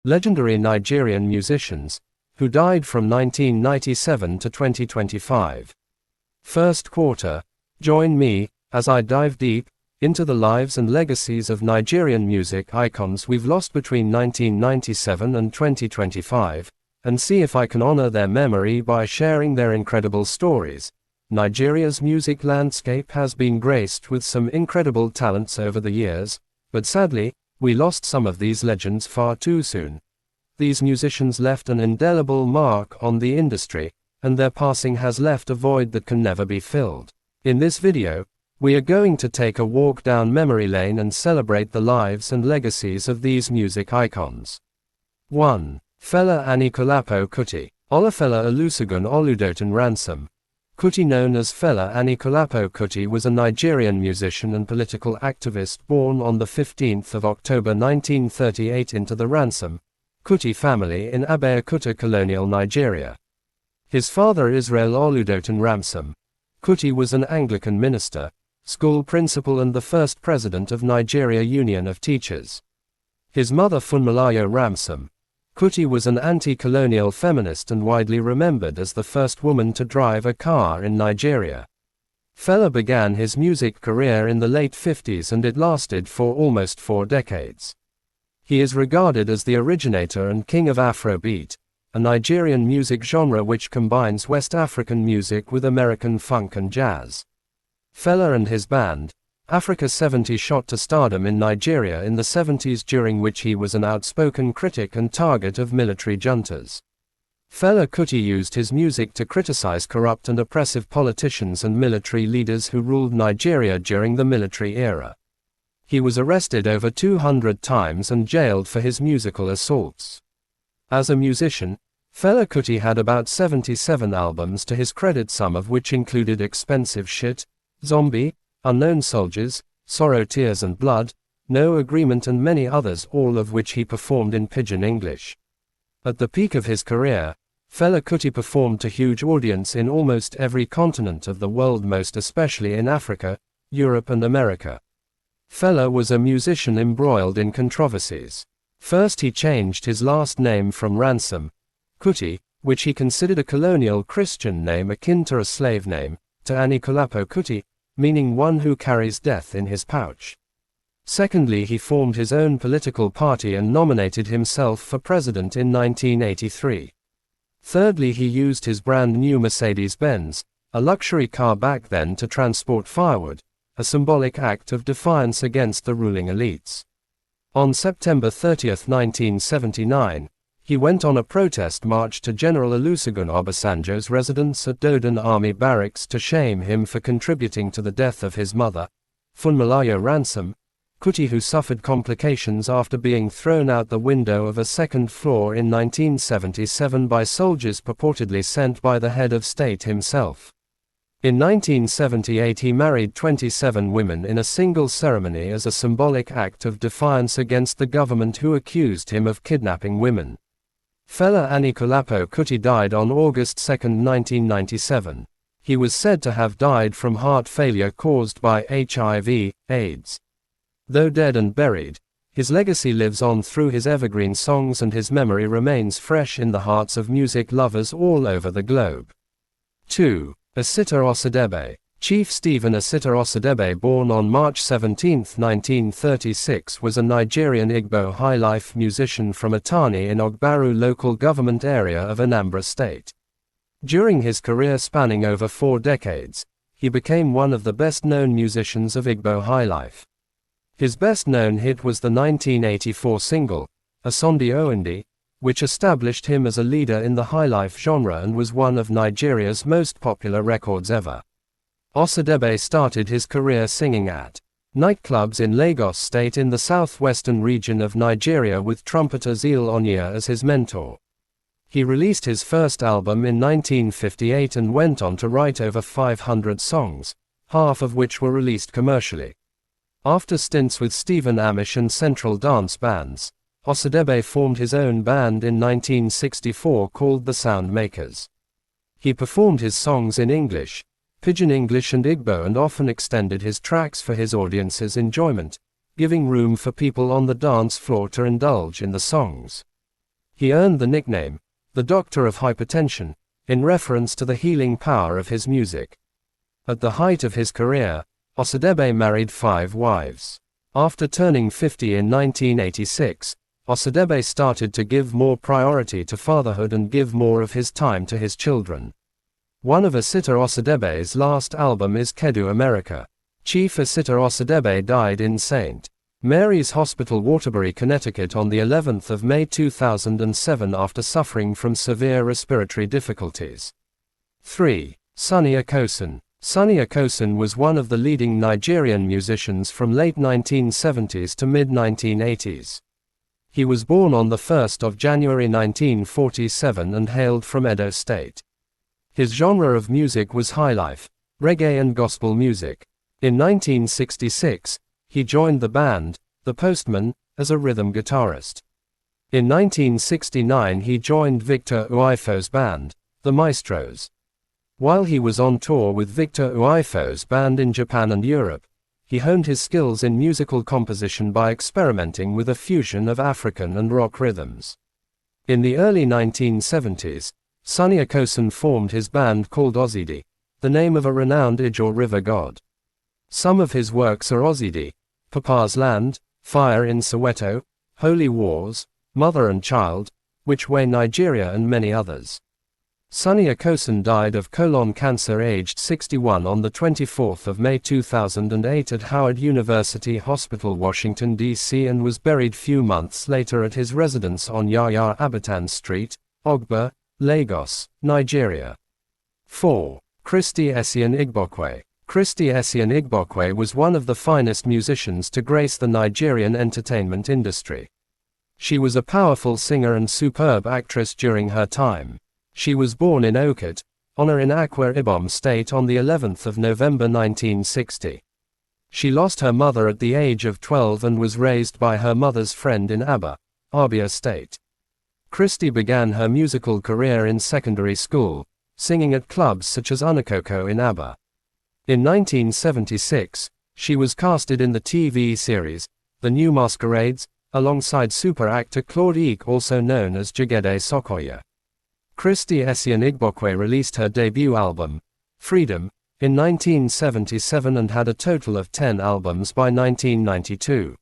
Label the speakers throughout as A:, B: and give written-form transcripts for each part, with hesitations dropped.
A: legendary Nigerian musicians, who died from 1997 to 2025. First quarter, join me, as I dive deep into the lives and legacies of Nigerian music icons we've lost between 1997 and 2025, and see if I can honor their memory by sharing their incredible stories. Nigeria's music landscape has been graced with some incredible talents over the years, but sadly, we lost some of these legends far too soon. These musicians left an indelible mark on the industry, and their passing has left a void that can never be filled. In this video, we are going to take a walk down memory lane and celebrate the lives and legacies of these music icons. 1. Fela Kuti. Olufela Olusegun Oludotan Ransom. Kuti, known as Fela Kuti, was a Nigerian musician and political activist born on the 15th of October 1938 into the Ransom Kuti family in Abeokuta, colonial Nigeria. His father, Israel Oludotan Ransom Kuti, was an Anglican minister, school principal and the first president of Nigeria Union of Teachers. His mother, Funmilayo Ransom Kuti, was an anti-colonial feminist and widely remembered as the first woman to drive a car in Nigeria. Fela began his music career in the late 50s and it lasted for almost 4 decades. He is regarded as the originator and king of Afrobeat, a Nigerian music genre which combines West African music with American funk and jazz. Fela and his band, Africa 70, shot to stardom in Nigeria in the 70s, during which he was an outspoken critic and target of military juntas. Fela Kuti used his music to criticize corrupt and oppressive politicians and military leaders who ruled Nigeria during the military era. He was arrested over 200 times and jailed for his musical assaults. As a musician, Fela Kuti had about 77 albums to his credit, some of which included Expensive Shit, Zombie, Unknown Soldiers, Sorrow, Tears and Blood, No Agreement and many others, all of which he performed in Pidgin English. At the peak of his career, Fela Kuti performed to huge audience in almost every continent of the world, most especially in Africa, Europe and America. Fela was a musician embroiled in controversies. First, he changed his last name from Ransom Kuti, which he considered a colonial Christian name akin to a slave name, to Anikulapo Kuti, meaning one who carries death in his pouch. Secondly, he formed his own political party and nominated himself for president in 1983. Thirdly, he used his brand new Mercedes-Benz, a luxury car back then, to transport firewood, a symbolic act of defiance against the ruling elites. On September 30, 1979, he went on a protest march to General Olusegun Obasanjo's residence at Dodon Army Barracks to shame him for contributing to the death of his mother, Funmilayo Ransom Kuti, who suffered complications after being thrown out the window of a second floor in 1977 by soldiers purportedly sent by the head of state himself. In 1978 he married 27 women in a single ceremony as a symbolic act of defiance against the government who accused him of kidnapping women. Fela Kuti died on August 2, 1997. He was said to have died from heart failure caused by HIV/AIDS. Though dead and buried, his legacy lives on through his evergreen songs and his memory remains fresh in the hearts of music lovers all over the globe. 2. Asita Osadebe. Chief Stephen Asita Osadebe, born on March 17, 1936, was a Nigerian Igbo highlife musician from Atani in Ogbaru local government area of Anambra State. During his career spanning over 4 decades, he became one of the best-known musicians of Igbo highlife. His best-known hit was the 1984 single, Asondi Ondi, which established him as a leader in the highlife genre and was one of Nigeria's most popular records ever. Osadebe started his career singing at nightclubs in Lagos State in the southwestern region of Nigeria with trumpeter Zeal Onyeka as his mentor. He released his first album in 1958 and went on to write over 500 songs, half of which were released commercially. After stints with Stephen Amish and Central Dance bands, Osadebe formed his own band in 1964 called the Soundmakers. He performed his songs in English, Pidgin English and Igbo, and often extended his tracks for his audience's enjoyment, giving room for people on the dance floor to indulge in the songs. He earned the nickname, the Doctor of Hypertension, in reference to the healing power of his music. At the height of his career, Osadebe married 5 wives. After turning 50 in 1986, Osadebe started to give more priority to fatherhood and give more of his time to his children. One of Asita Osadebe's last album is Kedu America. Chief Asita Osadebe died in St. Mary's Hospital, Waterbury, Connecticut on the 11th of May 2007 after suffering from severe respiratory difficulties. 3. Sunny Okosun. Sunny Okosun was one of the leading Nigerian musicians from late 1970s to mid-1980s. He was born on the 1st of January 1947 and hailed from Edo State. His genre of music was highlife, reggae and gospel music. In 1966, he joined the band, The Postmen, as a rhythm guitarist. In 1969 he joined Victor Uwaifo's band, The Maestros. While he was on tour with Victor Uwaifo's band in Japan and Europe, he honed his skills in musical composition by experimenting with a fusion of African and rock rhythms. In the early 1970s, Sunny Okosun formed his band called Ozidi, the name of a renowned Ijaw River god. Some of his works are Ozidi, Papa's Land, Fire in Soweto, Holy Wars, Mother and Child, Which Way Nigeria and many others. Sunny Okosun died of colon cancer aged 61 on the 24th of May 2008 at Howard University Hospital, Washington, D.C. and was buried few months later at his residence on Yaya Abitan Street, Ogba, Lagos, Nigeria. 4. Christy Essien-Igbokwe. Christy Essien-Igbokwe was one of the finest musicians to grace the Nigerian entertainment industry. She was a powerful singer and superb actress during her time. She was born in Okot, Ona in Akwa Ibom State on the 11th of November 1960. She lost her mother at the age of 12 and was raised by her mother's friend in Aba, Abia State. Christy began her musical career in secondary school, singing at clubs such as Unakoko in Aba. In 1976, she was casted in the TV series, The New Masquerades, alongside super actor Claude Eke, also known as Jagede Sokoya. Christy Essien-Igbokwe released her debut album, Freedom, in 1977 and had a total of 10 albums by 1992.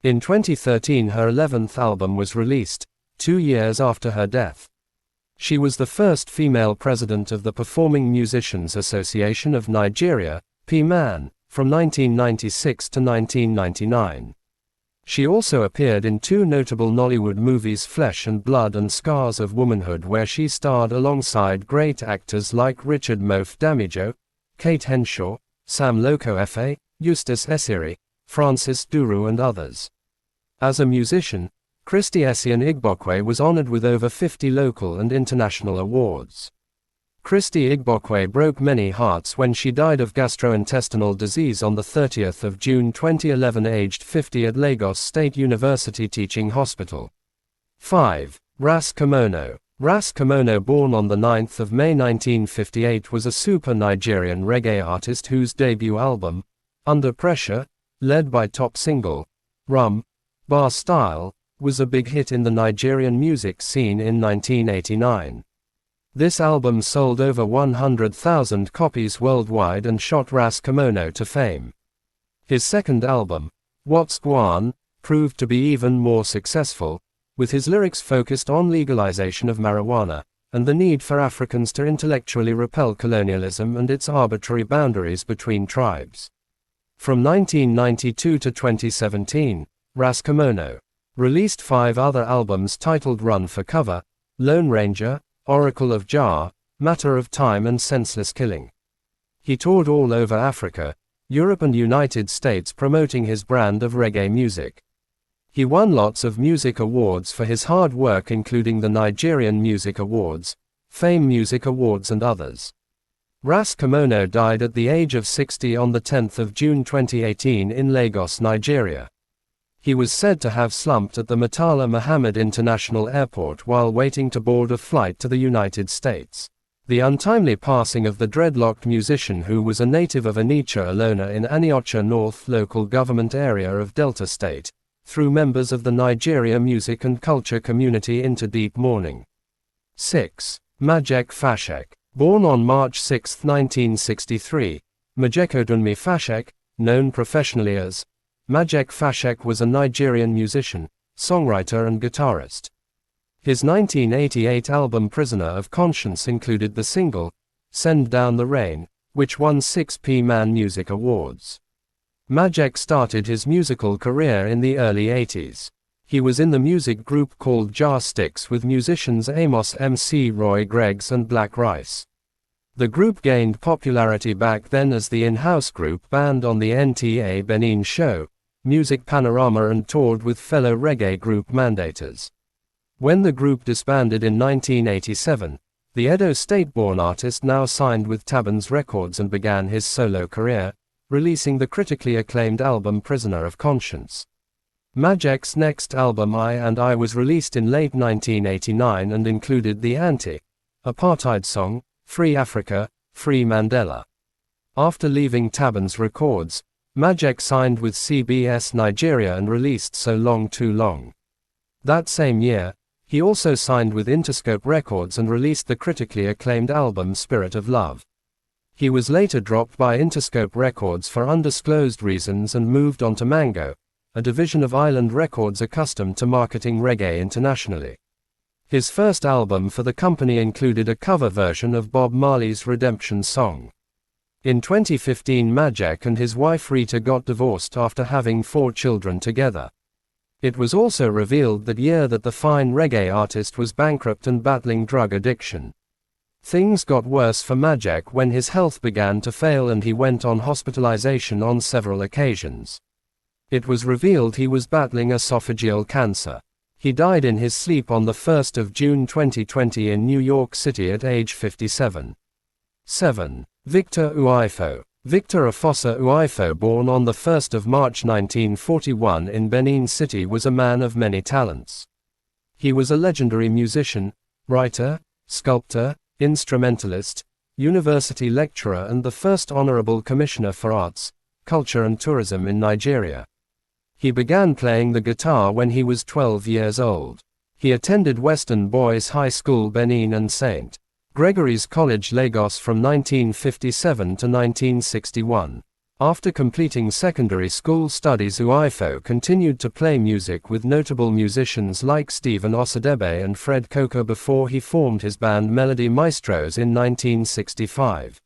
A: In 2013 her 11th album was released, 2 years after her death. She was the first female president of the Performing Musicians Association of Nigeria, PMAN, from 1996 to 1999. She also appeared in 2 notable Nollywood movies, Flesh and Blood and Scars of Womanhood, where she starred alongside great actors like Richard Mofe Damijo, Kate Henshaw, Sam Loco Efe, Eustace Esiri, Francis Duru and others. As a musician, Christy Essien-Igbokwe was honored with over 50 local and international awards. Christy Igbokwe broke many hearts when she died of gastrointestinal disease on the 30th of June 2011 aged 50 at Lagos State University Teaching Hospital. 5. Ras Kimono. Ras Kimono, born on the 9th of May 1958, was a super Nigerian reggae artist whose debut album, Under Pressure, led by top single, Rum, Bar Style, was a big hit in the Nigerian music scene in 1989. This album sold over 100,000 copies worldwide and shot Ras Kimono to fame. His second album, What's Gwan, proved to be even more successful, with his lyrics focused on legalization of marijuana, and the need for Africans to intellectually repel colonialism and its arbitrary boundaries between tribes. From 1992 to 2017, Ras Kimono released 5 other albums titled Run for Cover, Lone Ranger, Oracle of Jah, Matter of Time and Senseless Killing. He toured all over Africa, Europe and United States promoting his brand of reggae music. He won lots of music awards for his hard work, including the Nigerian Music Awards, Fame Music Awards and others. Ras Kimono died at the age of 60 on the 10th of June 2018 in Lagos, Nigeria. He was said to have slumped at the Murtala Muhammad International Airport while waiting to board a flight to the United States. The untimely passing of the dreadlocked musician, who was a native of Onitsha Alona in Aniocha North local government area of Delta State, threw members of the Nigeria music and culture community into deep mourning. 6. Majek Fashek. Born on March 6, 1963, Majek Onwenu Fashek, known professionally as Majek Fashek, was a Nigerian musician, songwriter and guitarist. His 1988 album Prisoner of Conscience included the single, Send Down the Rain, which won 6 Man Music Awards. Majek started his musical career in the early 80s. He was in the music group called Jar Sticks with musicians Amos MC Roy Greggs and Black Rice. The group gained popularity back then as the in-house group band on the NTA Benin show, Music Panorama, and toured with fellow reggae group Mandators. When the group disbanded in 1987, the Edo State-born artist now signed with Tabans Records and began his solo career, releasing the critically acclaimed album Prisoner of Conscience. Majek's next album I and I was released in late 1989 and included the anti-apartheid song, Free Africa, Free Mandela. After leaving Tabans Records, Majek signed with CBS Nigeria and released So Long Too Long. That same year, he also signed with Interscope Records and released the critically acclaimed album Spirit of Love. He was later dropped by Interscope Records for undisclosed reasons and moved on to Mango, a division of Island Records accustomed to marketing reggae internationally. His first album for the company included a cover version of Bob Marley's Redemption song. In 2015, Majek and his wife Rita got divorced after having 4 children together. It was also revealed that year that the fine reggae artist was bankrupt and battling drug addiction. Things got worse for Majek when his health began to fail and he went on hospitalization on several occasions. It was revealed he was battling esophageal cancer. He died in his sleep on the 1st of June 2020 in New York City at age 57. 7. Victor Uwaifo. Victor Afosa Uwaifo, born on the 1st of March 1941 in Benin City, was a man of many talents. He was a legendary musician, writer, sculptor, instrumentalist, university lecturer and the first Honorable Commissioner for Arts, Culture and Tourism in Nigeria. He began playing the guitar when he was 12 years old. He attended Western Boys High School Benin and St. Gregory's College Lagos from 1957 to 1961. After completing secondary school studies, Uwaifo continued to play music with notable musicians like Stephen Osadebe and Fred Coker before he formed his band Melody Maestros in 1965.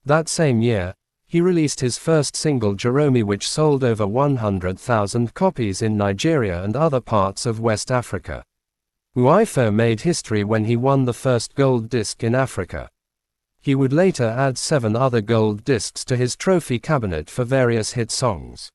A: That same year, he released his first single Jerome, which sold over 100,000 copies in Nigeria and other parts of West Africa. Uwaifo made history when he won the first gold disc in Africa. He would later add 7 other gold discs to his trophy cabinet for various hit songs.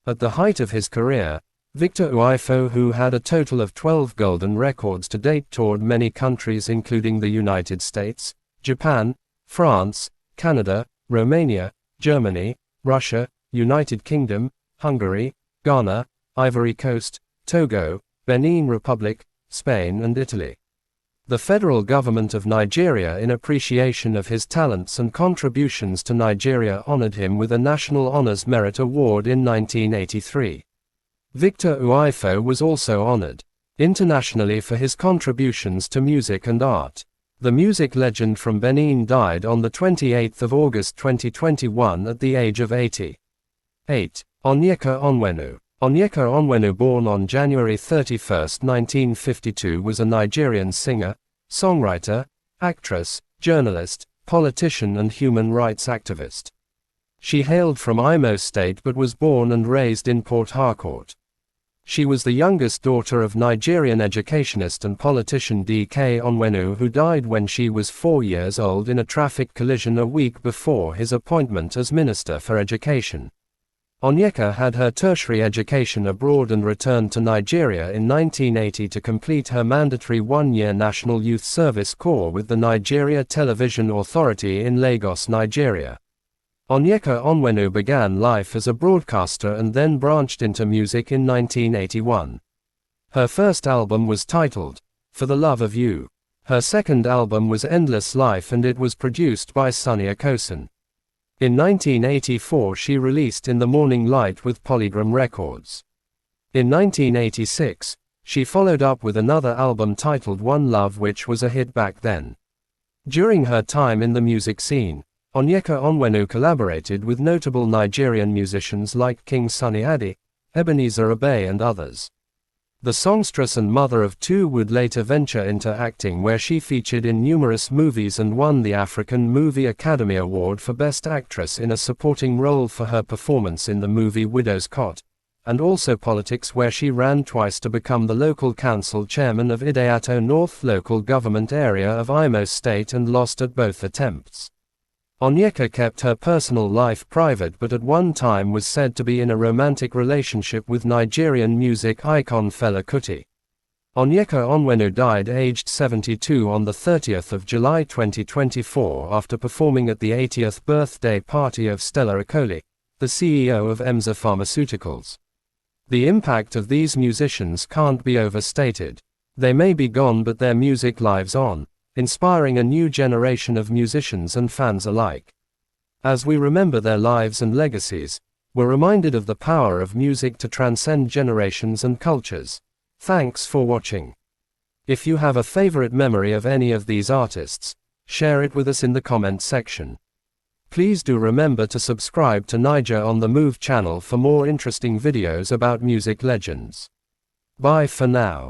A: At the height of his career, Victor Uwaifo, who had a total of 12 golden records to date, toured many countries including the United States, Japan, France, Canada, Romania, Germany, Russia, United Kingdom, Hungary, Ghana, Ivory Coast, Togo, Benin Republic, Spain and Italy. The federal government of Nigeria, in appreciation of his talents and contributions to Nigeria, honored him with a National Honors Merit Award in 1983. Victor Uwaifo was also honored internationally for his contributions to music and art. The music legend from Benin died on the 28th of August 2021 at the age of 80. 8. Onyeka Onwenu. Onyeka Onwenu, born on January 31, 1952, was a Nigerian singer, songwriter, actress, journalist, politician and human rights activist. She hailed from Imo State but was born and raised in Port Harcourt. She was the youngest daughter of Nigerian educationist and politician D.K. Onwenu, who died when she was 4 years old in a traffic collision a week before his appointment as Minister for Education. Onyeka had her tertiary education abroad and returned to Nigeria in 1980 to complete her mandatory 1-year National Youth Service Corps with the Nigeria Television Authority in Lagos, Nigeria. Onyeka Onwenu began life as a broadcaster and then branched into music in 1981. Her first album was titled, For the Love of You. Her second album was Endless Life and it was produced by Sonny Okosun. In 1984 she released In the Morning Light with Polygram Records. In 1986, she followed up with another album titled One Love, which was a hit back then. During her time in the music scene, Onyeka Onwenu collaborated with notable Nigerian musicians like King Sunny Ade, Ebenezer Obey and others. The songstress and mother of two would later venture into acting, where she featured in numerous movies and won the African Movie Academy Award for Best Actress in a Supporting Role for her performance in the movie Widow's Cot, and also politics, where she ran twice to become the local council chairman of Ideato North local government area of Imo State and lost at both attempts. Onyeka kept her personal life private, but at one time was said to be in a romantic relationship with Nigerian music icon Fela Kuti. Onyeka Onwenu died aged 72 on the 30th of July 2024 after performing at the 80th birthday party of Stella Okoli, the CEO of Emza Pharmaceuticals. The impact of these musicians can't be overstated. They may be gone, but their music lives on, inspiring a new generation of musicians and fans alike. As we remember their lives and legacies, we're reminded of the power of music to transcend generations and cultures. Thanks for watching. If you have a favorite memory of any of these artists, share it with us in the comment section. Please do remember to subscribe to Naija on the Move channel for more interesting videos about music legends. Bye for now.